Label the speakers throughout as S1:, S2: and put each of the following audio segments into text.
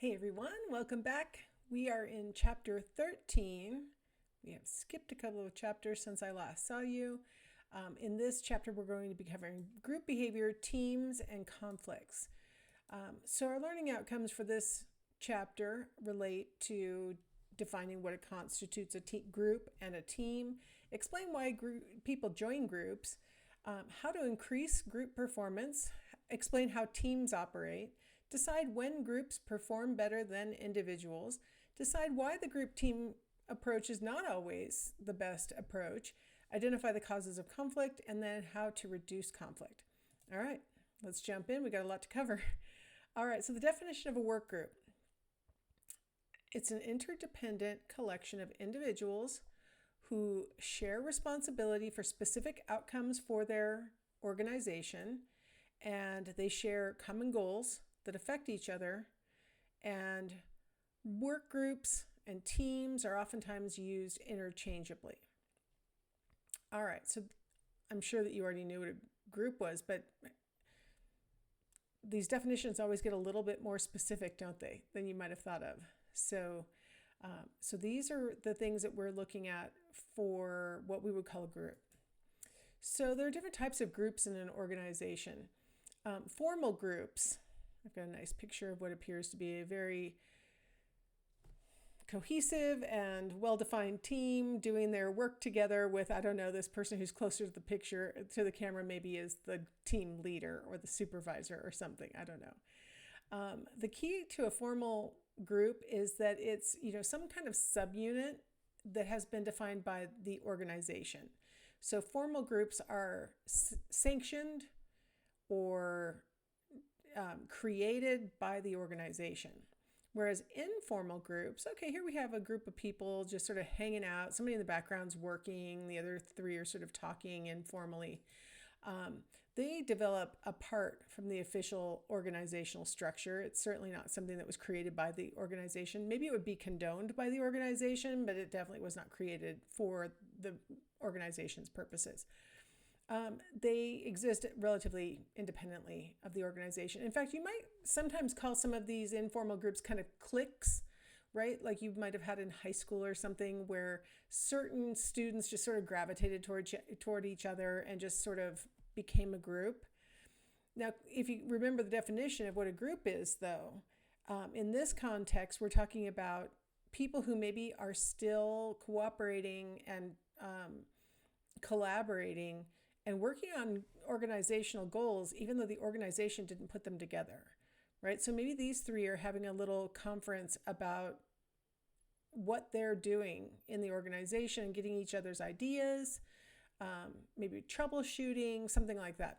S1: Hey everyone, welcome back. We are in chapter 13. We have skipped a couple of chapters since I last saw you. In this chapter, we're going to be covering group behavior, teams, and conflicts. So our learning outcomes for this chapter relate to defining what constitutes a group and a team, explain why people join groups, how to increase group performance, explain how teams operate, decide when groups perform better than individuals, decide why the group team approach is not always the best approach, identify the causes of conflict, and then how to reduce conflict. All right, let's jump in. We got a lot to cover. All right, so the definition of a work group. It's an interdependent collection of individuals who share responsibility for specific outcomes for their organization, and they share common goals that affect each other. And work groups and teams are oftentimes used interchangeably. All right, so I'm sure that you already knew what a group was, but these definitions always get a little bit more specific, don't they, than you might have thought of. So these are the things that we're looking at for what we would call a group. So there are different types of groups in an organization. Formal groups, I've got a nice picture of what appears to be a very cohesive and well-defined team doing their work together with, I don't know, this person who's closer to the picture, to the camera, maybe is the team leader or the supervisor or something. I don't know. The key to a formal group is that it's, some kind of subunit that has been defined by the organization. So formal groups are sanctioned or created by the organization. Whereas informal groups, okay, here we have a group of people just sort of hanging out. Somebody in the background's working. The other three are sort of talking informally. They develop apart from the official organizational structure. It's certainly not something that was created by the organization. Maybe it would be condoned by the organization, but it definitely was not created for the organization's purposes. They exist relatively independently of the organization. In fact, you might sometimes call some of these informal groups kind of cliques, right? Like you might have had in high school or something where certain students just sort of gravitated toward each other and just sort of became a group. Now, if you remember the definition of what a group is, though, in this context, we're talking about people who maybe are still cooperating and collaborating and working on organizational goals, even though the organization didn't put them together, right? So maybe these three are having a little conference about what they're doing in the organization and getting each other's ideas, maybe troubleshooting, something like that.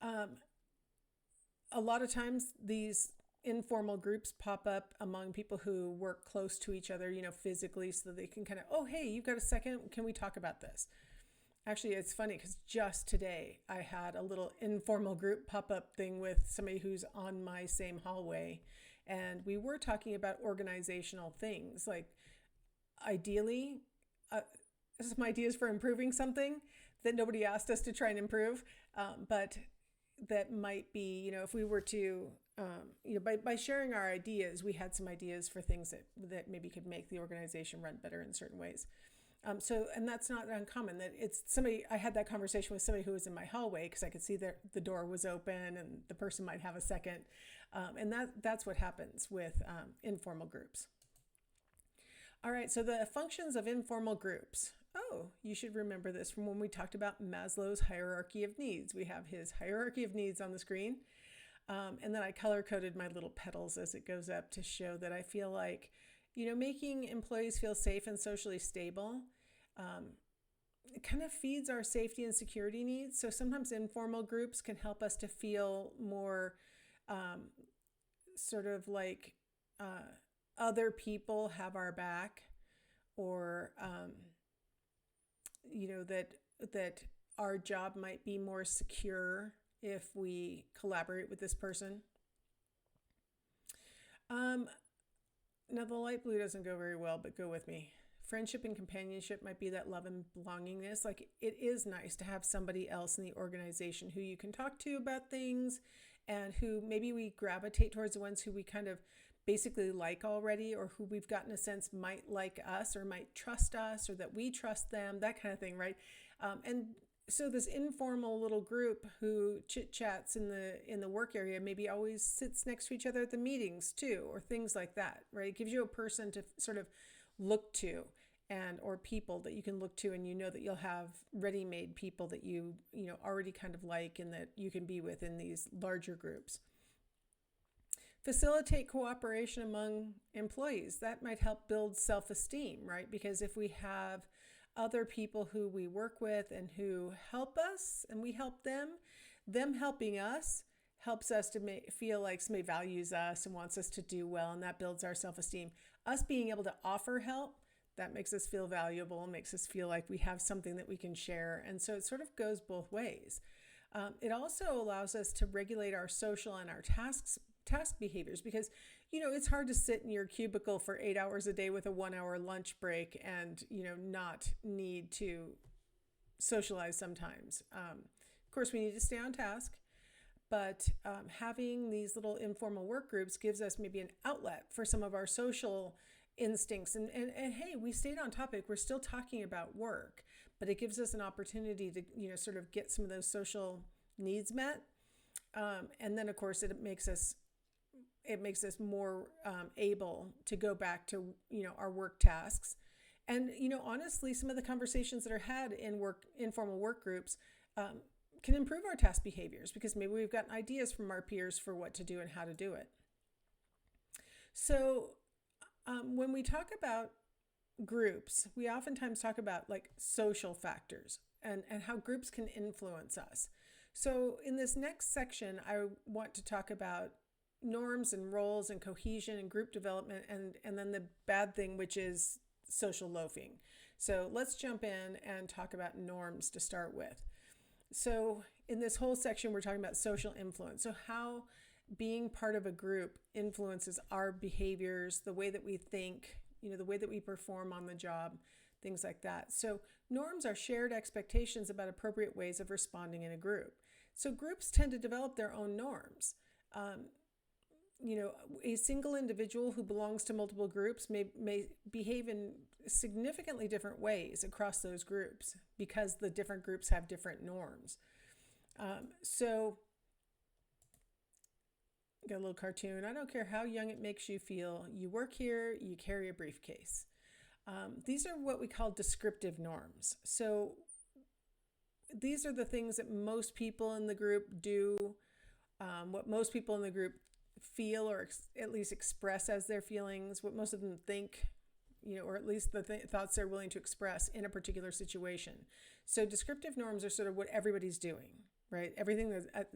S1: A lot of times these informal groups pop up among people who work close to each other, physically, so that they can kind of, oh, hey, you've got a second? Can we talk about this? Actually, it's funny because just today I had a little informal group pop-up thing with somebody who's on my same hallway. And we were talking about organizational things, like ideally, some ideas for improving something that nobody asked us to try and improve. But that might be, if we were to, by sharing our ideas, we had some ideas for things that maybe could make the organization run better in certain ways. And that's not uncommon that it's somebody, I had that conversation with somebody who was in my hallway because I could see that the door was open and the person might have a second. And that's what happens with informal groups. All right, so the functions of informal groups. Oh, you should remember this from when we talked about Maslow's hierarchy of needs. We have his hierarchy of needs on the screen. And then I color-coded my little petals as it goes up to show that I feel like making employees feel safe and socially stable, it kind of feeds our safety and security needs. So sometimes informal groups can help us to feel more sort of like other people have our back, or that our job might be more secure if we collaborate with this person. Now the light blue doesn't go very well, but go with me. Friendship and companionship might be that love and belongingness. Like, it is nice to have somebody else in the organization who you can talk to about things and who maybe we gravitate towards the ones who we kind of basically like already, or who we've gotten a sense might like us or might trust us, or that we trust them, that kind of thing, right? And so this informal little group who chit chats in the work area maybe always sits next to each other at the meetings too, or things like that, right? It gives you a person to sort of look to, and or people that you can look to, and you know that you'll have ready-made people that you already kind of like and that you can be with in these larger groups. Facilitate cooperation among employees. That might help build self-esteem, right? Because if we have other people who we work with and who help us and we help them helping us helps us to feel like somebody values us and wants us to do well, and that builds our self-esteem. Us being able to offer help, that makes us feel valuable, makes us feel like we have something that we can share. And so it sort of goes both ways. It also allows us to regulate our social and our task behaviors, because it's hard to sit in your cubicle for 8 hours a day with a 1 hour lunch break and not need to socialize sometimes. Of course, we need to stay on task, but having these little informal work groups gives us maybe an outlet for some of our social instincts. And hey, we stayed on topic. We're still talking about work, but it gives us an opportunity to sort of get some of those social needs met. And then of course it makes us more able to go back to our work tasks. And honestly, some of the conversations that are had in informal work groups can improve our task behaviors, because maybe we've gotten ideas from our peers for what to do and how to do it. So when we talk about groups, we oftentimes talk about like social factors and how groups can influence us. So in this next section, I want to talk about norms and roles and cohesion and group development, and then the bad thing, which is social loafing. So let's jump in and talk about norms to start with. So in this whole section, we're talking about social influence. So how being part of a group influences our behaviors, the way that we think, the way that we perform on the job, things like that. So norms are shared expectations about appropriate ways of responding in a group. So groups tend to develop their own norms. A single individual who belongs to multiple groups may behave in significantly different ways across those groups, because the different groups have different norms. So got a little cartoon. I don't care how young it makes you feel. You work here, you carry a briefcase. These are what we call descriptive norms. So these are the things that most people in the group do, what most people in the group feel, or at least express as their feelings, what most of them think, or at least the thoughts they're willing to express in a particular situation. So descriptive norms are sort of what everybody's doing, right? Everything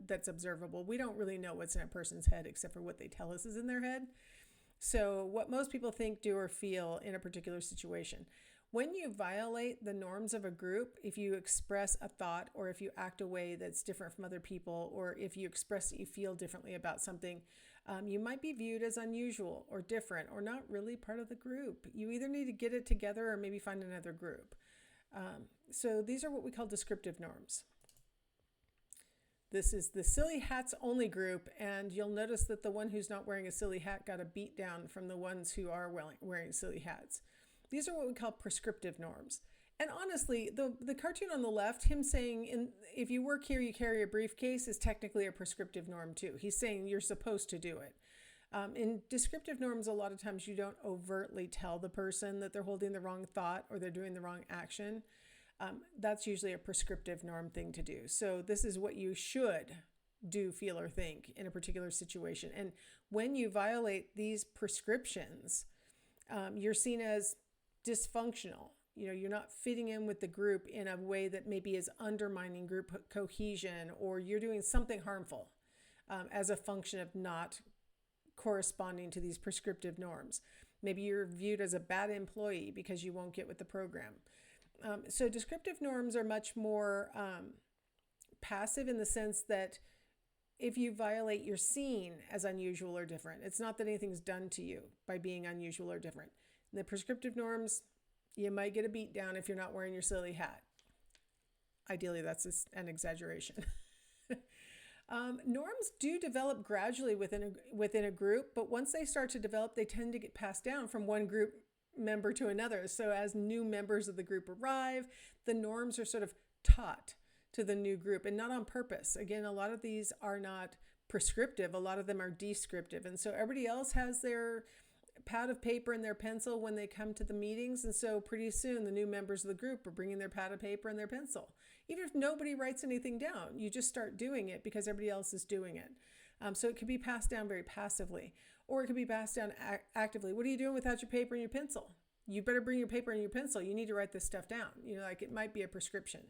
S1: that's observable. We don't really know what's in a person's head except for what they tell us is in their head. So what most people think, do, or feel in a particular situation. When you violate the norms of a group, if you express a thought, or if you act a way that's different from other people, or if you express that you feel differently about something, you might be viewed as unusual or different, or not really part of the group. You either need to get it together or maybe find another group. So these are what we call descriptive norms. This is the silly hats only group, and you'll notice that the one who's not wearing a silly hat got a beat down from the ones who are wearing silly hats. These are what we call prescriptive norms. And honestly, the cartoon on the left, him saying, if you work here, you carry a briefcase, is technically a prescriptive norm too. He's saying you're supposed to do it. In descriptive norms, a lot of times you don't overtly tell the person that they're holding the wrong thought or they're doing the wrong action. That's usually a prescriptive norm thing to do. So this is what you should do, feel, or think in a particular situation. And when you violate these prescriptions, you're seen as dysfunctional. You're not fitting in with the group in a way that maybe is undermining group cohesion, or you're doing something harmful as a function of not corresponding to these prescriptive norms. Maybe you're viewed as a bad employee because you won't get with the program. So descriptive norms are much more passive, in the sense that if you violate, you're seen as unusual or different. It's not that anything's done to you by being unusual or different. In the prescriptive norms, you might get a beat down if you're not wearing your silly hat. Ideally, that's an exaggeration. Norms do develop gradually within a group, but once they start to develop, they tend to get passed down from one group member to another. So as new members of the group arrive, the norms are sort of taught to the new group, and not on purpose. Again, a lot of these are not prescriptive. A lot of them are descriptive. And so everybody else has their pad of paper and their pencil when they come to the meetings. And so pretty soon the new members of the group are bringing their pad of paper and their pencil. Even if nobody writes anything down, you just start doing it because everybody else is doing it. So it can be passed down very passively, or it can be passed down actively. What are you doing without your paper and your pencil? You better bring your paper and your pencil. You need to write this stuff down. Like it might be a prescription.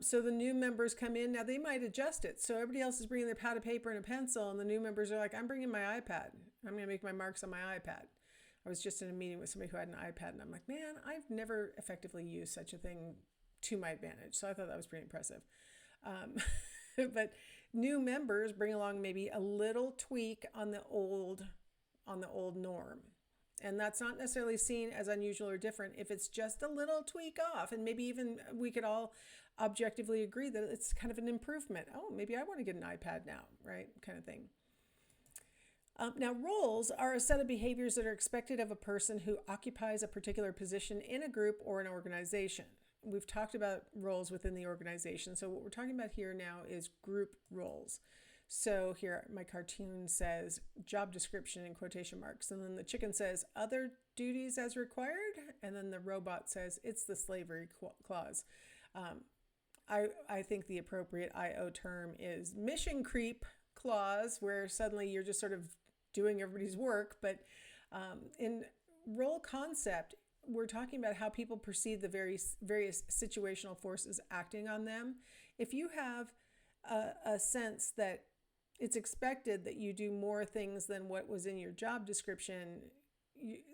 S1: So the new members come in. Now they might adjust it. So everybody else is bringing their pad of paper and a pencil, and the new members are like, I'm bringing my iPad. I'm going to make my marks on my iPad. I was just in a meeting with somebody who had an iPad, and I'm like, man, I've never effectively used such a thing to my advantage. So I thought that was pretty impressive. But new members bring along maybe a little tweak on the old norm. And that's not necessarily seen as unusual or different if it's just a little tweak off. And maybe even we could all objectively agree that it's kind of an improvement. Oh, maybe I want to get an iPad now, right? Kind of thing. Now, roles are a set of behaviors that are expected of a person who occupies a particular position in a group or an organization. We've talked about roles within the organization. So what we're talking about here now is group roles. So here my cartoon says job description in quotation marks, and then the chicken says other duties as required, and then the robot says it's the slavery clause. I think the appropriate IO term is mission creep clause, where suddenly you're just sort of doing everybody's work. But in role concept, we're talking about how people perceive the various situational forces acting on them. If you have a sense that it's expected that you do more things than what was in your job description,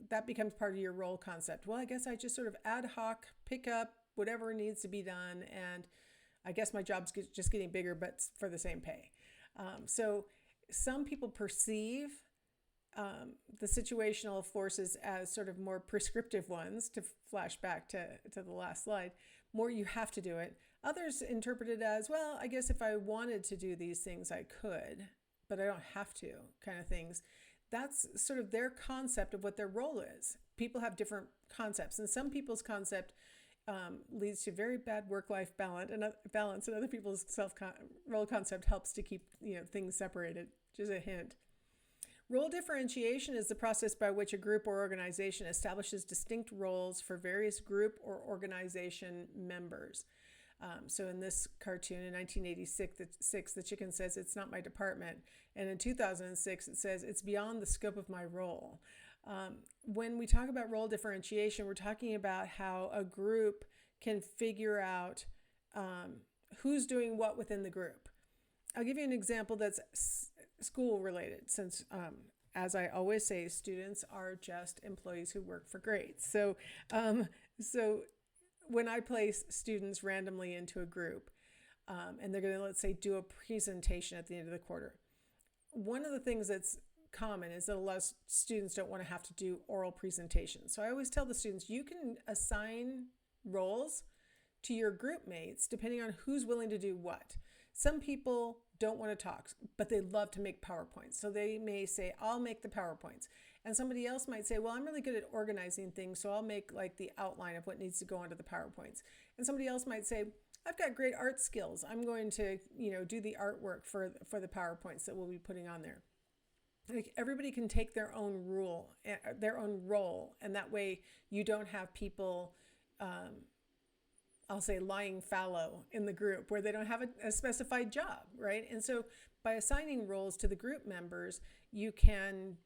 S1: that becomes part of your role concept. Well, I guess I just sort of ad hoc pick up whatever needs to be done, and I guess my job's just getting bigger, but for the same pay. So some people perceive the situational forces as sort of more prescriptive ones, to flash back to the last slide. More you have to do it. Others interpret it as, well, I guess if I wanted to do these things, I could, but I don't have to, kind of things. That's sort of their concept of what their role is. People have different concepts, and some people's concept leads to very bad work-life balance, and other people's role concept helps to keep things separated. Just a hint. Role differentiation is the process by which a group or organization establishes distinct roles for various group or organization members. So in this cartoon in 1986, the chicken says, it's not my department. And in 2006, it says, it's beyond the scope of my role. When we talk about role differentiation, we're talking about how a group can figure out who's doing what within the group. I'll give you an example that's school related, since as I always say, students are just employees who work for grades. So when I place students randomly into a group and they're going to, let's say, do a presentation at the end of the quarter, one of the things that's common is that a lot of students don't want to have to do oral presentations. So I always tell the students, you can assign roles to your group mates depending on who's willing to do what. Some people don't want to talk, but they love to make PowerPoints. So they may say, I'll make the PowerPoints. And somebody else might say, well, I'm really good at organizing things, so I'll make like the outline of what needs to go onto the PowerPoints. And somebody else might say, I've got great art skills. I'm going to, do the artwork for the PowerPoints that we'll be putting on there. Like everybody can take their own role, and that way you don't have people, I'll say, lying fallow in the group where they don't have a specified job, right? And so by assigning roles to the group members, you can,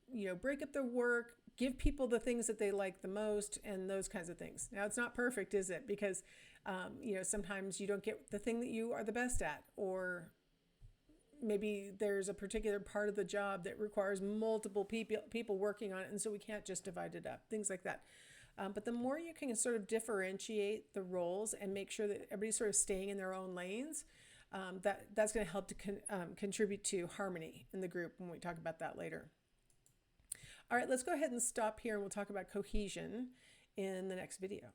S1: break up the work, give people the things that they like the most, and those kinds of things. Now, it's not perfect, is it? Because, sometimes you don't get the thing that you are the best at, or maybe there's a particular part of the job that requires multiple people working on it, and so we can't just divide it up, things like that. But the more you can sort of differentiate the roles and make sure that everybody's sort of staying in their own lanes, that's going to help to contribute to harmony in the group when we talk about that later. All right, let's go ahead and stop here, and we'll talk about cohesion in the next video.